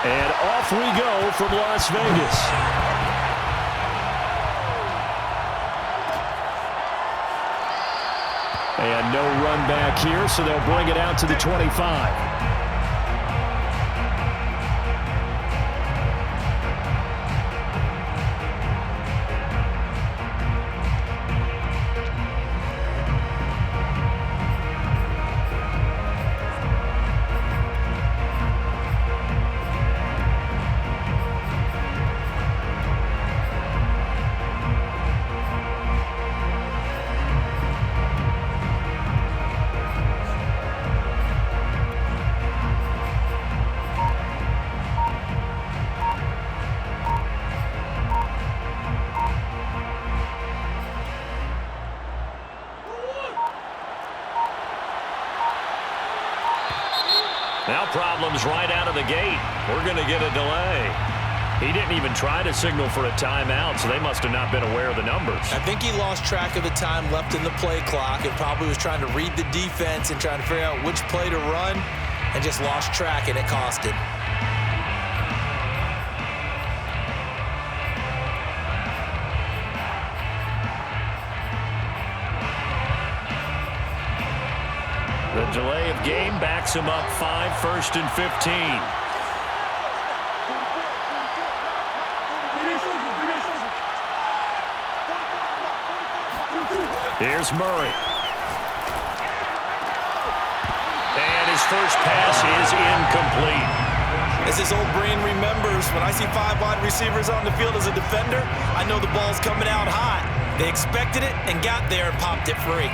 And off we go from Las Vegas. And no run back here, so they'll bring it out to the 25. Now problems right out of the gate. We're going to get a delay. He didn't even try to signal for a timeout, so they must have not been aware of the numbers. I think he lost track of the time left in the play clock and probably was trying to read the defense and trying to figure out which play to run and just lost track, and it cost him. The delay of game backs him up 5, 1st and 15. Here's Murray. And his first pass is incomplete. As his old brain remembers, when I see 5 wide receivers on the field as a defender, I know the ball's coming out hot. They expected it and got there and popped it free.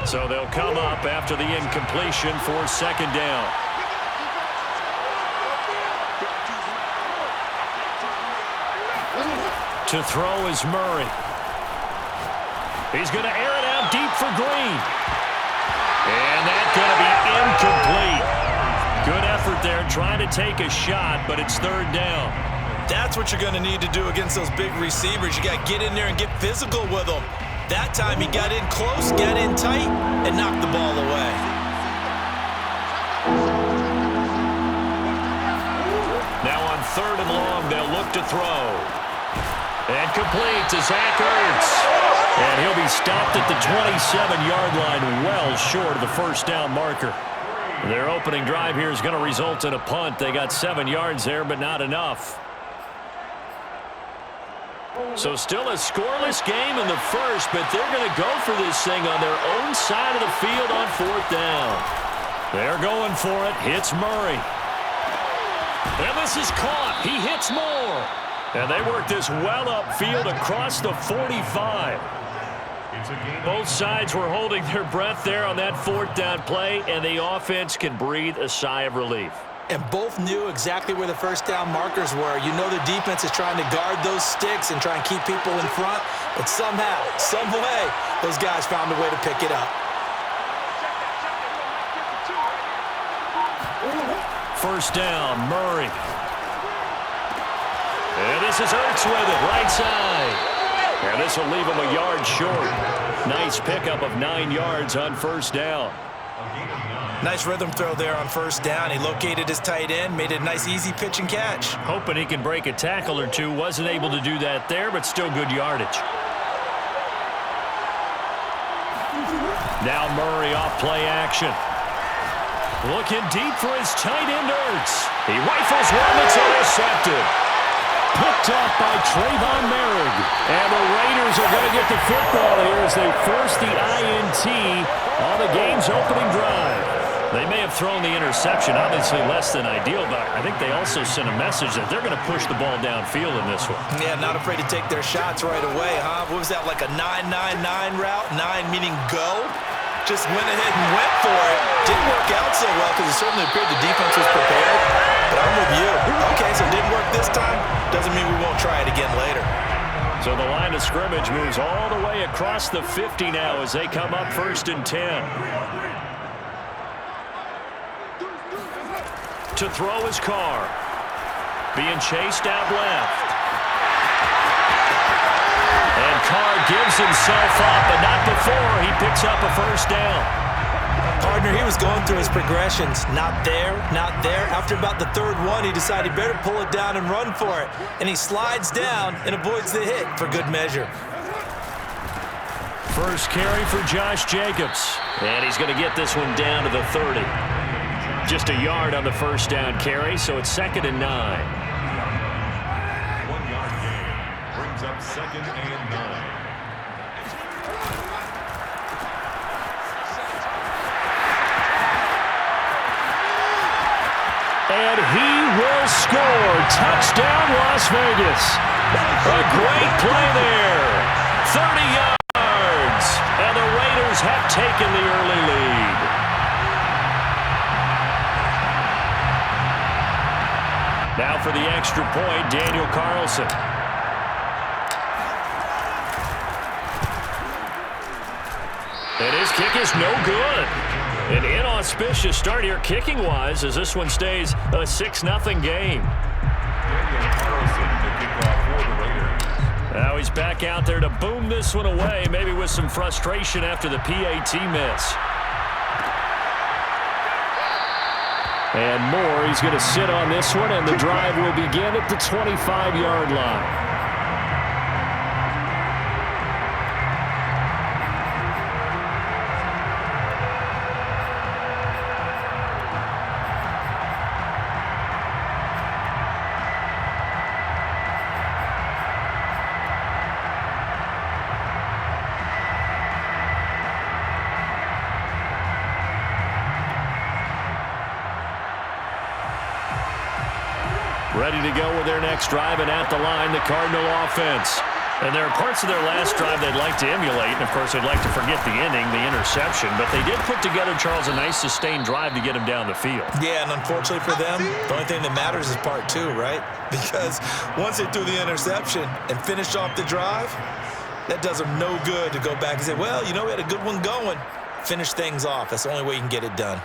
So they'll come up after the incompletion for 2nd down. To throw is Murray. He's going to air it out deep for Green. And that's going to be incomplete. Good effort there trying to take a shot, but it's 3rd down. That's what you're going to need to do against those big receivers. You got to get in there and get physical with them. That time he got in close, got in tight, and knocked the ball away. Now on 3rd and long, they'll look to throw. And complete to Zach Ertz. And he'll be stopped at the 27-yard line, well short of the 1st down marker. Their opening drive here is going to result in a punt. They got 7 yards there, but not enough. So still a scoreless game in the first, but they're going to go for this thing on their own side of the field on 4th down. They're going for it. Hits Murray. And this is caught. He hits more. And they work this well upfield across the 45. Both sides were holding their breath there on that 4th down play, and the offense can breathe a sigh of relief. And both knew exactly where the 1st down markers were. You know the defense is trying to guard those sticks and try and keep people in front, but somehow, some way, those guys found a way to pick it up. 1st down, Murray. And this is Ertz with it, right side. And this will leave him a yard short. Nice pickup of 9 yards on 1st down. Nice rhythm throw there on 1st down. He located his tight end, made it a nice easy pitch and catch. Hoping he can break a tackle or two. Wasn't able to do that there, but still good yardage. Now Murray off play action. Looking deep for his tight end Ertz. He rifles one that's intercepted. Picked off by Trayvon Merrick. And the Raiders are going to get the football here as they force the INT on the game's opening drive. They may have thrown the interception, obviously less than ideal, but I think they also sent a message that they're going to push the ball downfield in this one. Yeah, not afraid to take their shots right away, huh? What was that, like a 9-9-9 route? 9 meaning go? Just went ahead and went for it. Didn't work out so well because it certainly appeared the defense was prepared. But I'm with you. Okay, so it didn't work this time. Doesn't mean we won't try it again later. So the line of scrimmage moves all the way across the 50 now as they come up 1st and 10. To throw his Carr. Being chased out left. And Carr gives gives himself up, but not before he picks up a first down. Partner, he was going through his progressions. Not there, not there. After about the third one, he decided he better pull it down and run for it. And he slides down and avoids the hit for good measure. First carry for Josh Jacobs. And he's going to get this one down to the 30. Just a yard on the first down carry, so it's 2nd and 9. 1 yard gain brings up 2nd and 9. And he will score. Touchdown, Las Vegas. A great play there. 30 yards. And the Raiders have taken the early lead. Now for the extra point, Daniel Carlson. And his kick is no good. An inauspicious start here kicking-wise as this one stays a 6-0 game. Daniel Carlson, the kickoff for the Raiders. Now he's back out there to boom this one away, maybe with some frustration after the PAT miss. And Moore, he's going to sit on this one, and the drive will begin at the 25-yard line. Ready to go with their next drive, and at the line, the Cardinal offense. And there are parts of their last drive they'd like to emulate, and of course they'd like to forget the inning, the interception, but they did put together, Charles, a nice sustained drive to get him down the field. Yeah, and unfortunately for them, the only thing that matters is part 2, right? Because once they threw the interception and finished off the drive, that does them no good to go back and say, well, you know, we had a good one going. Finish things off. That's the only way you can get it done.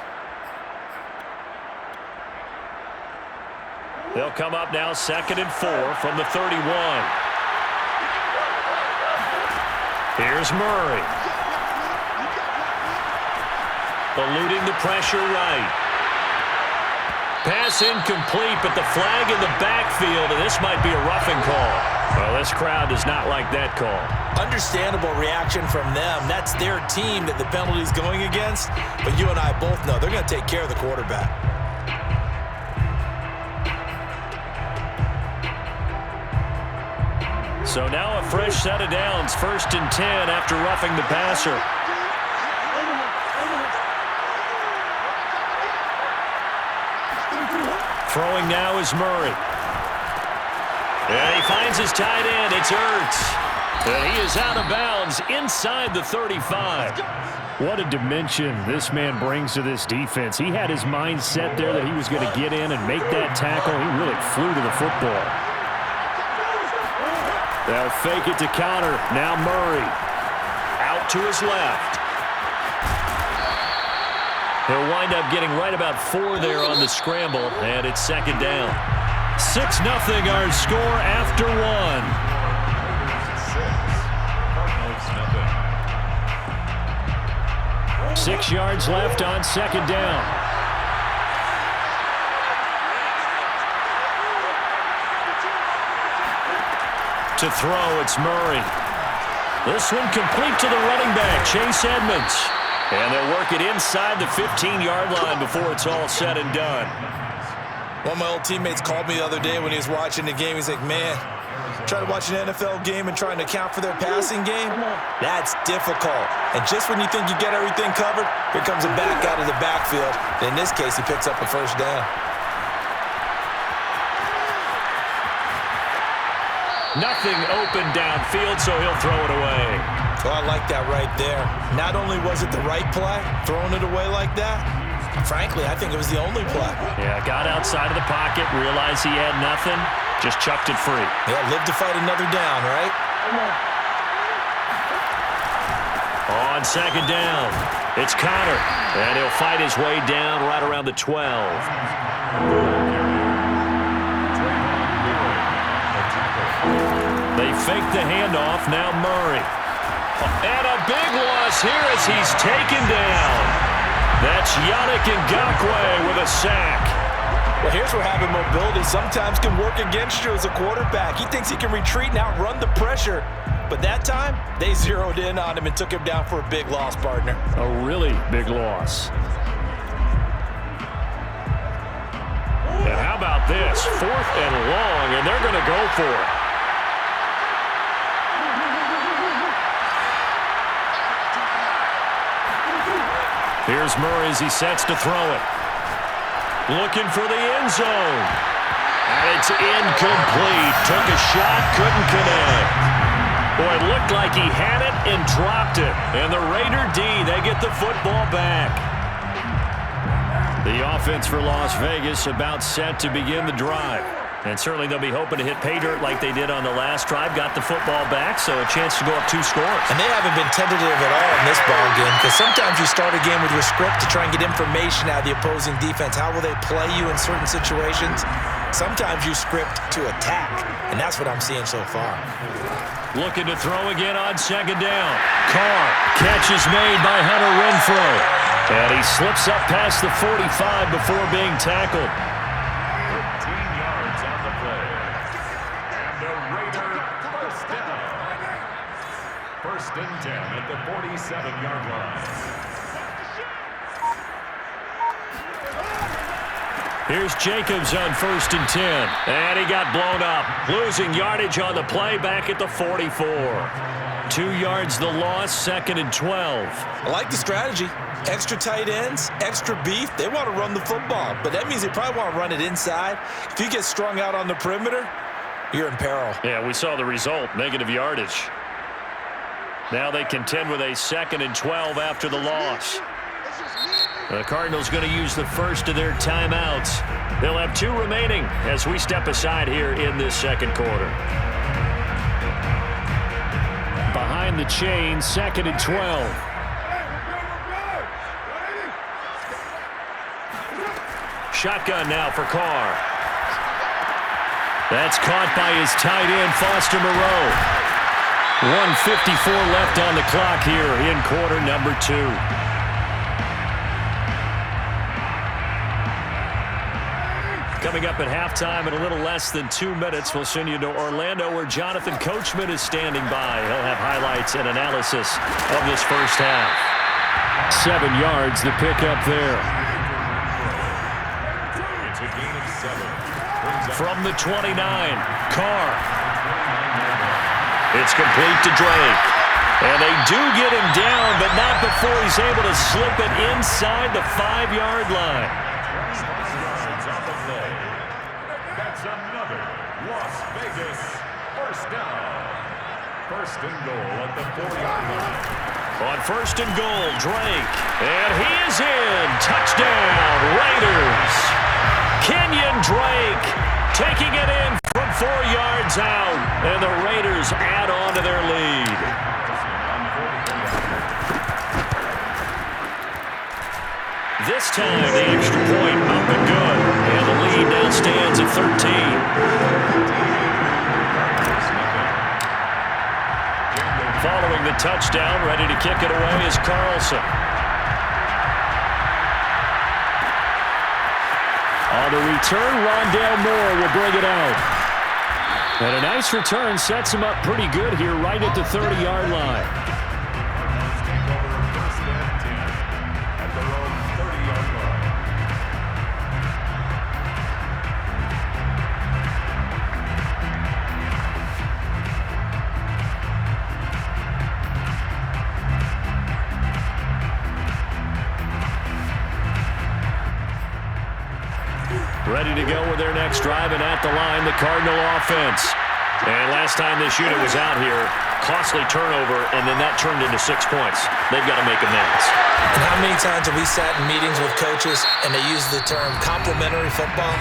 They'll come up now 2nd and 4 from the 31. Here's Murray. Eluding the pressure right. Pass incomplete, but the flag in the backfield, and this might be a roughing call. Well, this crowd does not like that call. Understandable reaction from them. That's their team that the penalty's going against, but you and I both know they're going to take care of the quarterback. So now a fresh set of downs, 1st and 10 after roughing the passer. Throwing now is Murray. And he finds his tight end. It's Ertz. And he is out of bounds inside the 35. What a dimension this man brings to this defense. He had his mind set there that he was going to get in and make that tackle. He really flew to the football. They'll fake it to counter. Now Murray. Out to his left. He'll wind up getting right about 4 there on the scramble, and it's 2nd down. 6-0 our score after 1. 6 yards left on 2nd down. To throw, it's Murray. This one complete to the running back, Chase Edmonds. And they'll work it inside the 15-yard line before it's all said and done. One of my old teammates called me the other day when he was watching the game. He's like, man, trying to watch an NFL game and trying to account for their passing game, that's difficult. And just when you think you get everything covered, here comes a back out of the backfield. And in this case, he picks up a first down. Nothing open downfield, so he'll throw it away. Oh, I like that right there. Not only was it the right play, throwing it away like that, frankly, I think it was the only play. Yeah, got outside of the pocket, realized he had nothing, just chucked it free. Yeah, live to fight another down, right? On 2nd down, it's Connor, and he'll fight his way down right around the 12. They fake the handoff, now Murray. And a big loss here as he's taken down. That's Yannick Ngakoue with a sack. Well, here's where having mobility sometimes can work against you as a quarterback. He thinks he can retreat and outrun the pressure. But that time, they zeroed in on him and took him down for a big loss, partner. A really big loss. And how about this? 4th and long, and they're going to go for it. Here's Murray as he sets to throw it. Looking for the end zone. And it's incomplete. Took a shot, couldn't connect. Boy, it looked like he had it and dropped it. And the Raider D, they get the football back. The offense for Las Vegas about set to begin the drive. And certainly they'll be hoping to hit pay dirt like they did on the last drive. Got the football back, so a chance to go up 2 scores. And they haven't been tentative at all in this ball game, because sometimes you start a game with your script to try and get information out of the opposing defense. How will they play you in certain situations? Sometimes you script to attack, and that's what I'm seeing so far. Looking to throw again on 2nd down. Carr, catch is made by Hunter Renfrow. And he slips up past the 45 before being tackled. 15 yards on the play. And the Raider first down. 1st and 10 at the 47-yard line. Here's Jacobs on 1st and 10. And he got blown up. Losing yardage on the play back at the 44. 2 yards the loss, 2nd and 12. I like the strategy. Extra tight ends, extra beef. They want to run the football, but that means they probably want to run it inside. If you get strung out on the perimeter, you're in peril. Yeah, we saw the result, negative yardage. Now they contend with a 2nd and 12 after the loss. The Cardinals going to use the first of their timeouts. They'll have 2 remaining as we step aside here in this 2nd quarter. Behind the chain, 2nd and 12. Shotgun now for Carr. That's caught by his tight end, Foster Moreau. 1:54 left on the clock here in quarter number 2. Coming up at halftime in a little less than 2 minutes, we'll send you to Orlando where Jonathan Coachman is standing by. He'll have highlights and analysis of this first half. 7 yards the pickup there. It's a gain of 7. From the 29, Carr. It's complete to Drake. And they do get him down, but not before he's able to slip it inside the 5-yard line. That's another Las Vegas first down. 1st and goal at the 4-yard line. On 1st and goal, Drake. And he is in. Touchdown, Raiders. Kenyon Drake taking it in from 4 yards out. And the Raiders add on to their lead. This time, the extra point up and good. And the lead now stands at 13. Following the touchdown, ready to kick it away is Carlson. On the return, Rondale Moore will bring it out. And a nice return sets him up pretty good here right at the 30-yard line. Ready to go with their next drive, and at the line, the Cardinal offense. And last time this unit was out here, costly turnover, and then that turned into 6 points. They've got to make amends. And how many times have we sat in meetings with coaches and they use the term complementary football?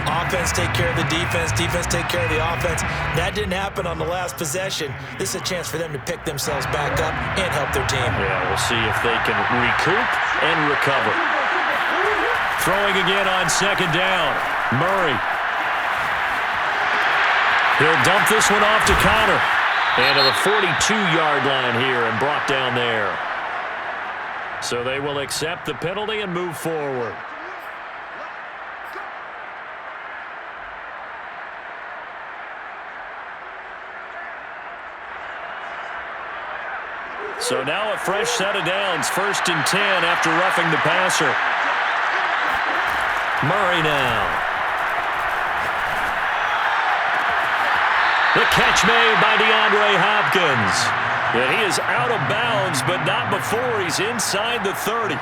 Offense take care of the defense, defense take care of the offense. That didn't happen on the last possession. This is a chance for them to pick themselves back up and help their team. Yeah, we'll see if they can recoup and recover. Throwing again on 2nd down. Murray. He'll dump this one off to Connor. And to the 42-yard line here and brought down there. So they will accept the penalty and move forward. So now a fresh set of downs, 1st and 10 after roughing the passer. Murray now. The catch made by DeAndre Hopkins. And he is out of bounds, but not before he's inside the 30.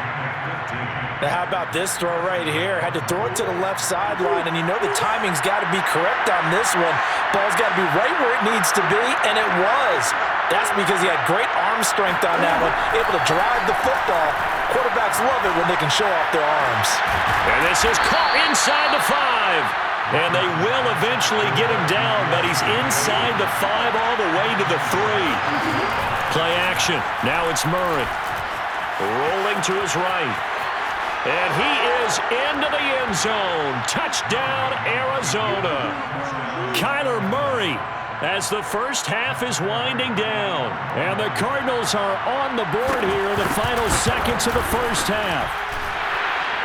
Now how about this throw right here? Had to throw it to the left sideline, and you know the timing's got to be correct on this one. Ball's got to be right where it needs to be, and it was. That's because he had great arm strength on that one, able to drive the football. Quarterbacks love it when they can show off their arms. And this is caught inside the 5. And they will eventually get him down, but he's inside the 5 all the way to the 3. Play action. Now it's Murray. Rolling to his right. And he is into the end zone. Touchdown, Arizona. Kyler Murray as the first half is winding down. And the Cardinals are on the board here in the final seconds of the first half.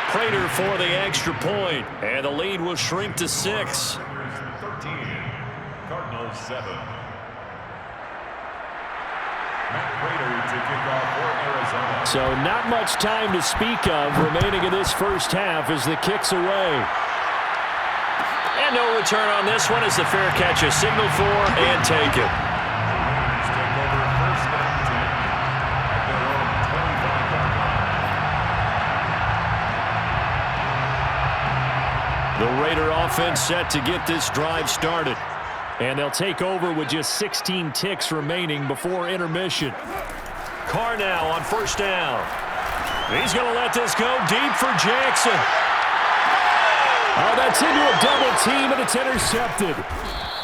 Prater for the extra point, and the lead will shrink to 6. 13, Cardinals 7. Matt Prater to kick off for Arizona. So not much time to speak of remaining in this first half as the kick's away. And no return on this one as the fair catch is signaled for and taken. Take over 1st and 10 at their own 25-yard line. The Raider offense set to get this drive started. And they'll take over with just 16 ticks remaining before intermission. Carr now on 1st down. He's going to let this go deep for Jackson. Oh, that's into a double team, and it's intercepted.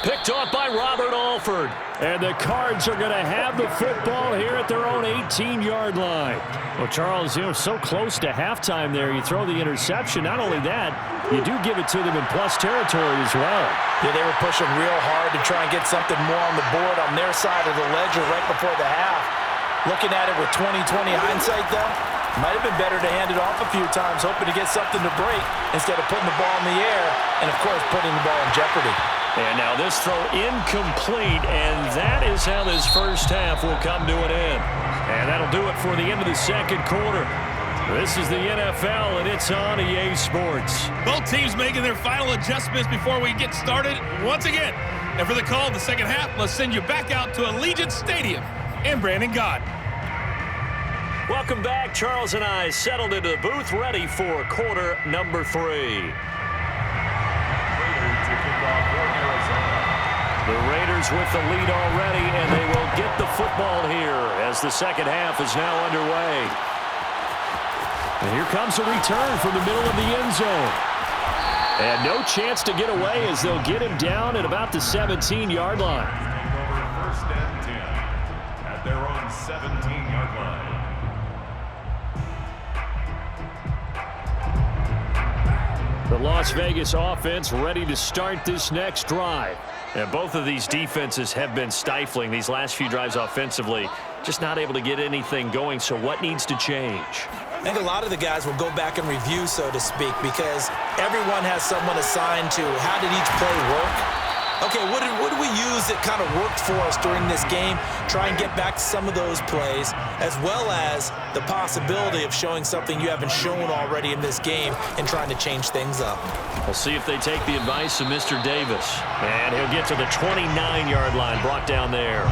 Picked off by Robert Alford. And the Cards are going to have the football here at their own 18-yard line. Well, Charles, so close to halftime there. You throw the interception. Not only that, you do give it to them in plus territory as well. Yeah, they were pushing real hard to try and get something more on the board on their side of the ledger right before the half. Looking at it with 20/20 hindsight, though, might have been better to hand it off a few times, hoping to get something to break instead of putting the ball in the air and, of course, putting the ball in jeopardy. And now this throw incomplete, and that is how this first half will come to an end. And that'll do it for the end of the second quarter. This is the NFL, and it's on EA Sports. Both teams making their final adjustments before we get started once again. And for the call of the second half, let's send you back out to Allegiant Stadium and Brandon Gott. Welcome back. Charles and I settled into the booth ready for quarter number 3. The Raiders with the lead already, and they will get the football here as the second half is now underway. And here comes a return from the middle of the end zone. And no chance to get away as they'll get him down at about the 17-yard line. Take over 1st and 10 at their own 17-yard line. The Las Vegas offense ready to start this next drive. And both of these defenses have been stifling these last few drives offensively. Just not able to get anything going, so what needs to change? I think a lot of the guys will go back and review, so to speak, because everyone has someone assigned to how did each play work. Okay, what did we use that kind of worked for us during this game? Try and get back to some of those plays, as well as the possibility of showing something you haven't shown already in this game and trying to change things up. We'll see if they take the advice of Mr. Davis. And he'll get to the 29-yard line, brought down there.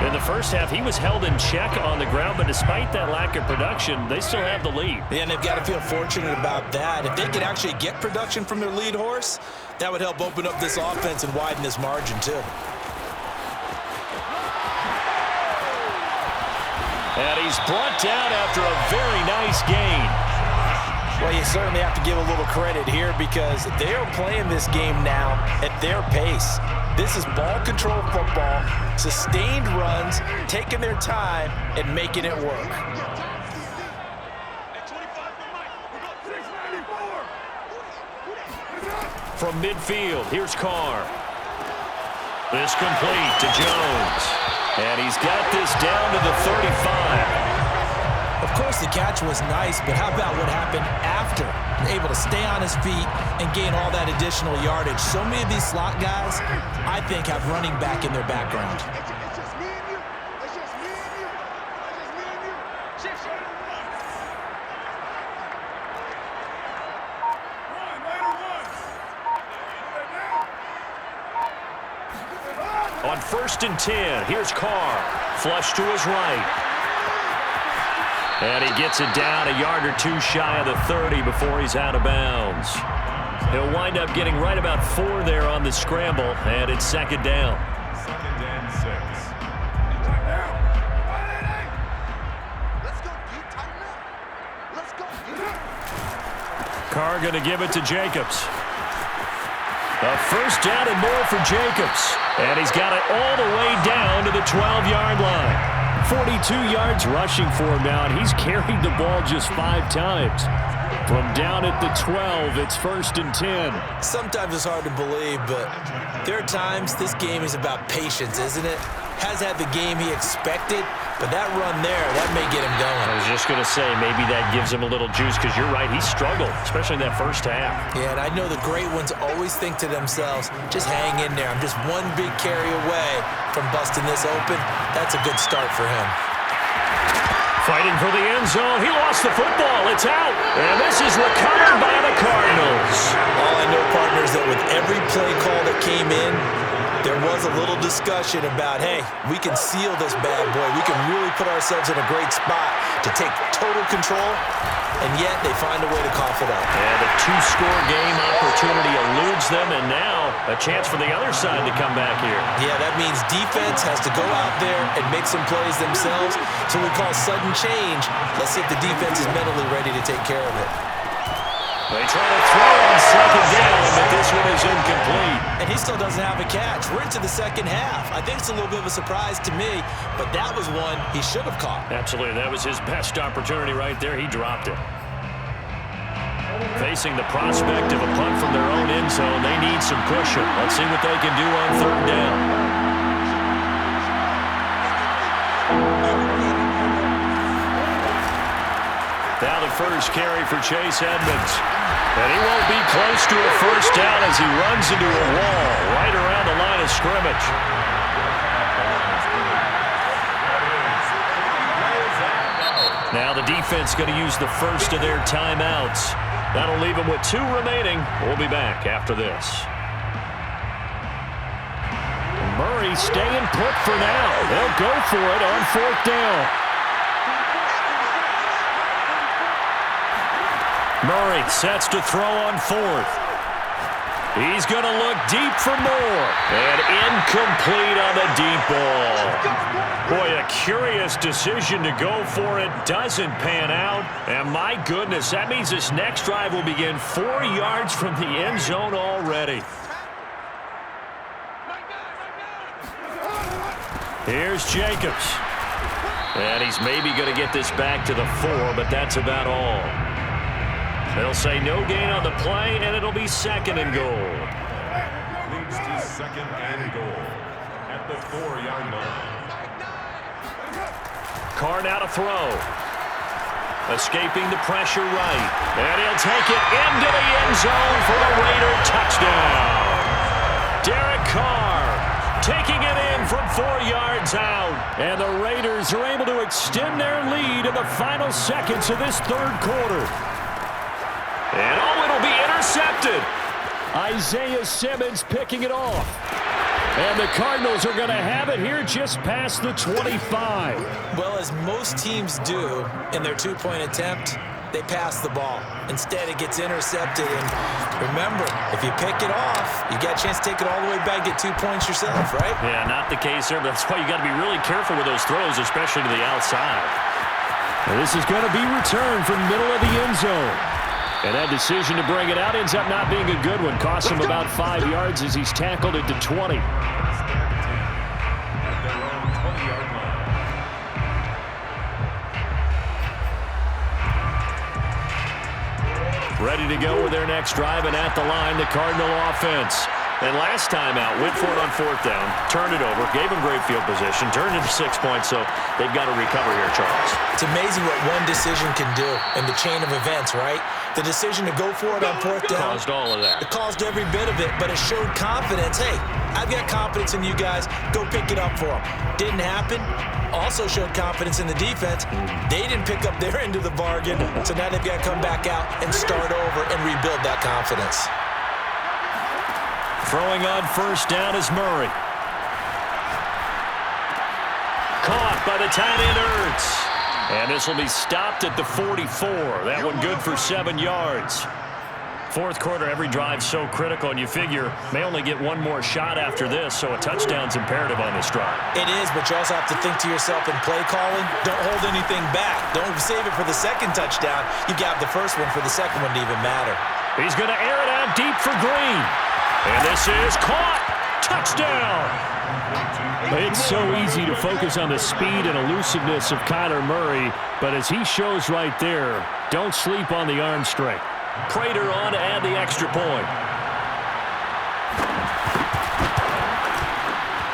In the first half, he was held in check on the ground, but despite that lack of production, they still have the lead. Yeah, and they've got to feel fortunate about that. If they could actually get production from their lead horse, that would help open up this offense and widen this margin, too. And he's brought down after a very nice gain. Well, you certainly have to give a little credit here because they are playing this game now at their pace. This is ball control football, sustained runs, taking their time and making it work. From midfield, here's Carr. This complete to Jones. And he's got this down to the 35. Of course, the catch was nice, but how about what happened after? Able to stay on his feet and gain all that additional yardage. So many of these slot guys, I think, have running back in their background. It's just me and you. It's just me and you. It's just me and you. Shift. On 1st and 10, here's Carr. Flush to his right. And he gets it down a yard or two shy of the 30 before he's out of bounds. He'll wind up getting right about 4 there on the scramble, and it's 2nd down. 2nd and 6. Let's go deep, tighten up. Let's go deep. Carr going to give it to Jacobs. A 1st down and more for Jacobs. And he's got it all the way down to the 12-yard line. 42 yards rushing for him now, and he's carried the ball just 5 times. From down at the 12, it's 1st and 10. Sometimes it's hard to believe, but there are times this game is about patience, isn't it? Has had the game he expected, but that run there, that may get him going. I was just going to say, maybe that gives him a little juice, because you're right, he struggled, especially in that 1st half. Yeah, and I know the great ones always think to themselves, just hang in there. I'm just one big carry away from busting this open. That's a good start for him. Fighting for the end zone. He lost the football. It's out. And this is recovered by the Cardinals. All I know, partners, that with every play call that came in, there was a little discussion about, hey, we can seal this bad boy. We can really put ourselves in a great spot to take total control, and yet they find a way to cough it up. And the 2-score game opportunity eludes them, and now a chance for the other side to come back here. Yeah, that means defense has to go out there and make some plays themselves. So we call sudden change. Let's see if the defense is mentally ready to take care of it. They try to throw on 2nd down, but this one is incomplete. And he still doesn't have a catch. We're into the 2nd half. I think it's a little bit of a surprise to me, but that was one he should have caught. Absolutely. That was his best opportunity right there. He dropped it. Facing the prospect of a punt from their own end zone, they need some cushion. Let's see what they can do on 3rd down. Now the 1st carry for Chase Edmonds. And he won't be close to a 1st down as he runs into a wall right around the line of scrimmage. Now the defense going to use the 1st of their timeouts. That'll leave them with 2 remaining. We'll be back after this. Murray staying put for now. They'll go for it on 4th down. Murray sets to throw on 4th. He's going to look deep for more. And incomplete on the deep ball. Boy, a curious decision to go for it. Doesn't pan out. And my goodness, that means this next drive will begin 4 yards from the end zone already. Here's Jacobs. And he's maybe going to get this back to the 4, but that's about all. They'll say no gain on the play, and it'll be 2nd and goal. Leads to 2nd and goal at the 4-yard line. Carr now to throw. Escaping the pressure right. And he'll take it into the end zone for the Raider touchdown. Derek Carr taking it in from 4 yards out. And the Raiders are able to extend their lead in the final seconds of this 3rd quarter. And oh, it'll be intercepted. Isaiah Simmons picking it off. And the Cardinals are going to have it here just past the 25. Well, as most teams do in their 2-point attempt, they pass the ball. Instead, it gets intercepted. And remember, if you pick it off, you got a chance to take it all the way back, get 2 points yourself, right? Yeah, not the case there. But that's why you got to be really careful with those throws, especially to the outside. And this is going to be returned from middle of the end zone. And that decision to bring it out ends up not being a good one. Cost him about 5 yards as he's tackled it to 20. At their own 20-yard line. Ready to go with their next drive, and at the line, the Cardinal offense. And last time out, went for it on 4th down, turned it over, gave them great field position, turned into 6 points, so they've got to recover here, Charles. It's amazing what one decision can do in the chain of events, right? The decision to go for it on 4th down. Caused all of that. It caused every bit of it, but it showed confidence. Hey, I've got confidence in you guys. Go pick it up for them. Didn't happen. Also showed confidence in the defense. They didn't pick up their end of the bargain, so now they've got to come back out and start over and rebuild that confidence. Throwing on 1st down is Murray. Caught by the tight end, Ertz. And this will be stopped at the 44. That one good for 7 yards. 4th quarter, every drive so critical, and you figure may only get one more shot after this, so a touchdown's imperative on this drive. It is, but you also have to think to yourself in play calling, don't hold anything back. Don't save it for the second touchdown. You got the first one for the second one to even matter. He's going to air it out deep for Green. And this is caught. Touchdown. It's so easy to focus on the speed and elusiveness of Kyler Murray, but as he shows right there, don't sleep on the arm strength. Prater on to add the extra point.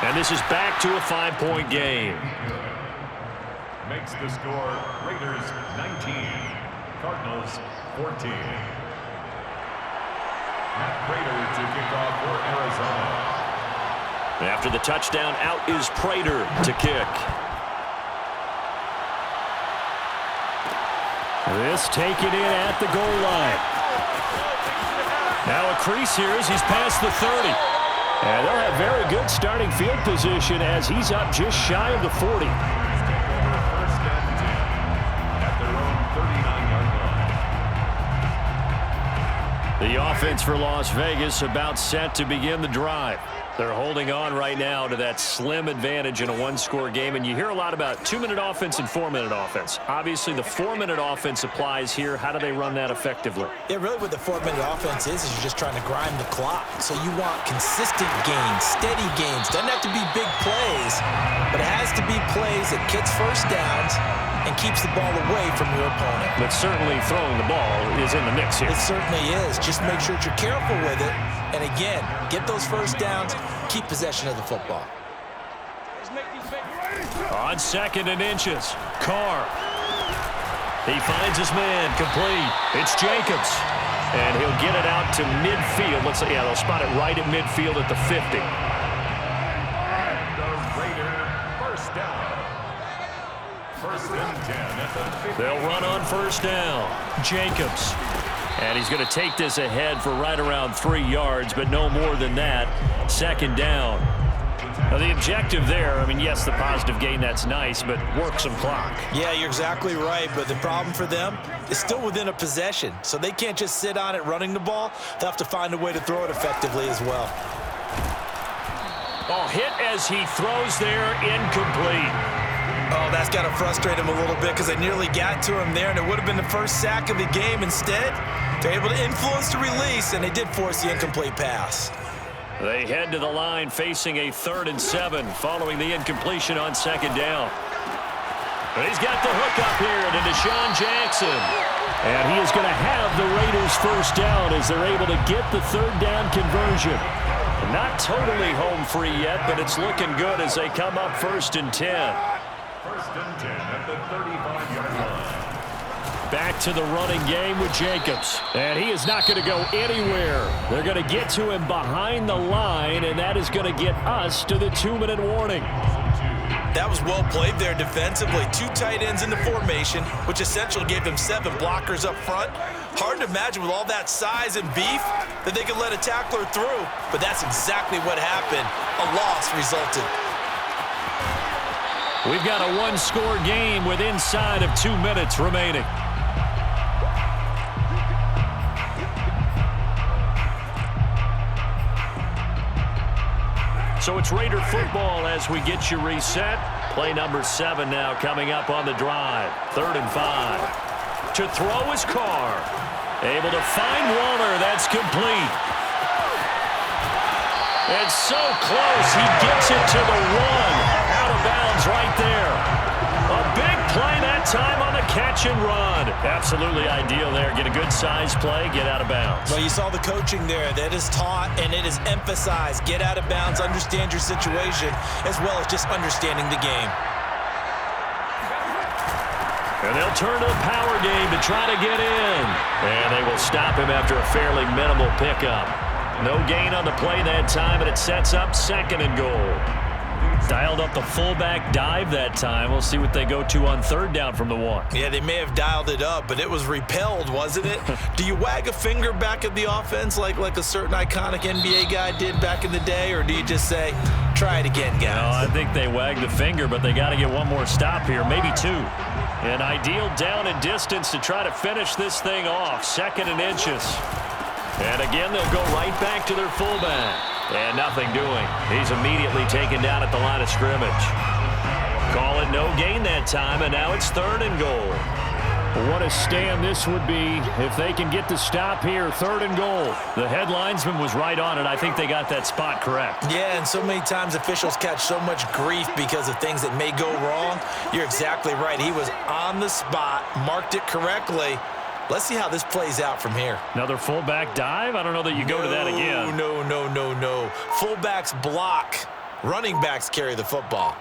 And this is back to a 5-point game. Makes the score Raiders 19, Cardinals 14. Matt Prater to kick off for Arizona. After the touchdown, out is Prater to kick. This taken in at the goal line. Now a crease here as he's past the 30. And they'll have very good starting field position as he's up just shy of the 40. First and 10 at their own 39-yard line. The offense for Las Vegas about set to begin the drive. They're holding on right now to that slim advantage in a one-score game, and you hear a lot about 2-minute offense and 4-minute offense. Obviously, the 4-minute offense applies here. How do they run that effectively? Yeah, really what the 4-minute offense is you're just trying to grind the clock. So you want consistent gains, steady gains. Doesn't have to be big plays, but it has to be plays that gets first downs and keeps the ball away from your opponent. But certainly throwing the ball is in the mix here. It certainly is. Just make sure that you're careful with it. And again, get those first downs, keep possession of the football. On 2nd and inches, Carr. He finds his man, complete. It's Jacobs. And he'll get it out to midfield. Looks like, yeah, they'll spot it right at midfield at the 50. And the Raider first down. First and 10 at the 50. They'll run on 1st down. Jacobs. And he's going to take this ahead for right around 3 yards, but no more than that. 2nd down. Now, the objective there, I mean, yes, the positive gain, that's nice, but work some clock. Yeah, you're exactly right, but the problem for them is still within a possession, so they can't just sit on it running the ball. They'll have to find a way to throw it effectively as well. Oh, hit as he throws there, incomplete. Oh, that's got to frustrate him a little bit because they nearly got to him there, and it would have been the first sack of the game. Instead, they're able to influence the release, and they did force the incomplete pass. They head to the line facing a 3rd and 7 following the incompletion on 2nd down. But he's got the hook up here to Deshaun Jackson. And he is going to have the Raiders first down as they're able to get the 3rd down conversion. Not totally home free yet, but it's looking good as they come up 1st and 10. First and 10 at the 35-yard line. Back to the running game with Jacobs. And he is not going to go anywhere. They're going to get to him behind the line, and that is going to get us to the 2-minute warning. That was well played there defensively. 2 tight ends in the formation, which essentially gave them 7 blockers up front. Hard to imagine with all that size and beef that they could let a tackler through, but that's exactly what happened. A loss resulted. We've got a 1-score game with inside of 2 minutes remaining. So it's Raider football as we get you reset. Play number 7 now coming up on the drive. 3rd and 5. To throw is Carr. Able to find Waller. That's complete. And so close. He gets it to the 1. Out of bounds right there. A big play that time on the catch and run. Absolutely ideal there. Get a good size play, get out of bounds. Well, you saw the coaching there. That is taught and it is emphasized. Get out of bounds, understand your situation, as well as just understanding the game. And they'll turn to the power game to try to get in. And they will stop him after a fairly minimal pickup. No gain on the play that time, and it sets up 2nd and goal. Dialed up the fullback dive that time. We'll see what they go to on 3rd down from the 1. Yeah, they may have dialed it up, but it was repelled, wasn't it? Do you wag a finger back at the offense like a certain iconic NBA guy did back in the day, or do you just say, try it again, guys? No, I think they wag the finger, but they got to get one more stop here, maybe 2. An ideal down and distance to try to finish this thing off. 2nd and inches. And again, they'll go right back to their fullback. And nothing doing. He's immediately taken down at the line of scrimmage. Call it no gain that time, and now it's 3rd and goal. What a stand this would be if they can get the stop here. 3rd and goal. The head linesman was right on it. I think they got that spot correct. Yeah, and so many times officials catch so much grief because of things that may go wrong. You're exactly right. He was on the spot, marked it correctly. Let's see how this plays out from here. Another fullback dive? I don't know that you go to that again. No. Fullbacks block. Running backs carry the football.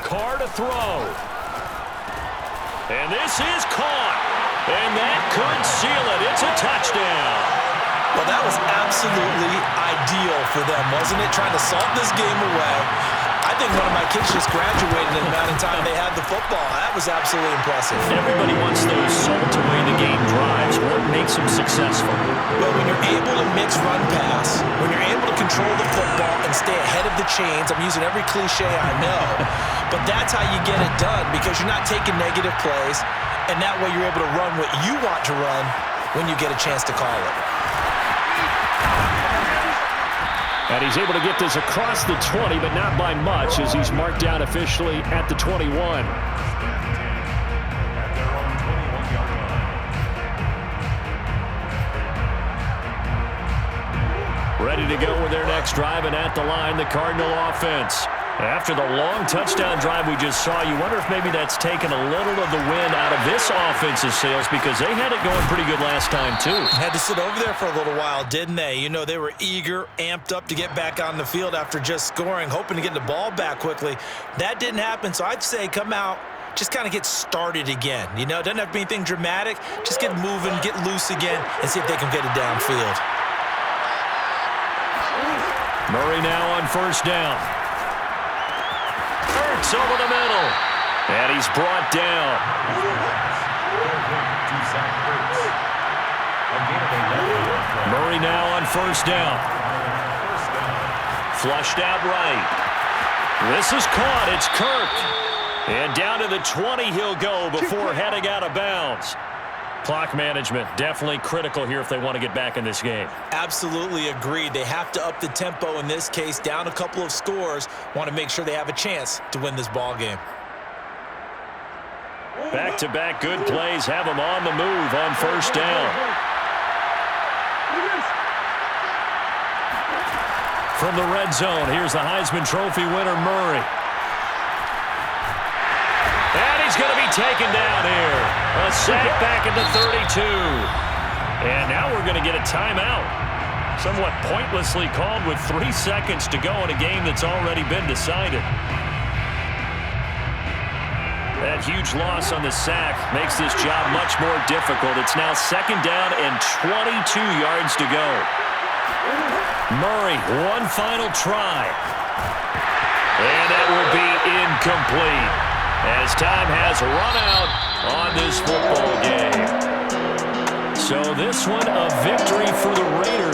Carr to throw. And this is caught. And that could seal it. It's a touchdown. Well, that was absolutely ideal for them, wasn't it? Trying to salt this game away. I think one of my kids just graduated in the amount of time they had the football. That was absolutely impressive. Everybody wants those salt away the game drives. What makes them successful? Well, when you're able to mix run pass, when you're able to control the football and stay ahead of the chains, I'm using every cliche I know, but that's how you get it done because you're not taking negative plays, and that way you're able to run what you want to run when you get a chance to call it. And he's able to get this across the 20, but not by much as he's marked down officially at the 21. Ready to go with their next drive, and at the line, the Cardinal offense. After the long touchdown drive we just saw, you wonder if maybe that's taken a little of the wind out of this offensive sails because they had it going pretty good last time, too. Had to sit over there for a little while, didn't they? You know, they were eager, amped up to get back on the field after just scoring, hoping to get the ball back quickly. That didn't happen, so I'd say come out, just kind of get started again. You know, it doesn't have to be anything dramatic. Just get moving, get loose again, and see if they can get it downfield. Murray now on 1st down. Hurts over the middle. And he's brought down. Murray now on 1st down. Flushed out right. This is caught. It's Kirk. And down to the 20 he'll go before heading out of bounds. Clock management, definitely critical here if they want to get back in this game. Absolutely agreed. They have to up the tempo in this case, down a couple of scores. Want to make sure they have a chance to win this ball game. Back-to-back good plays have them on the move on 1st down. From the red zone, here's the Heisman Trophy winner, Murray. And he's going to be taken down here. A sack back at the 32. And now we're going to get a timeout. Somewhat pointlessly called with 3 seconds to go in a game that's already been decided. That huge loss on the sack makes this job much more difficult. It's now 2nd down and 22 yards to go. Murray, one final try. And that will be incomplete, as time has run out on this football game. So this one, a victory for the Raiders.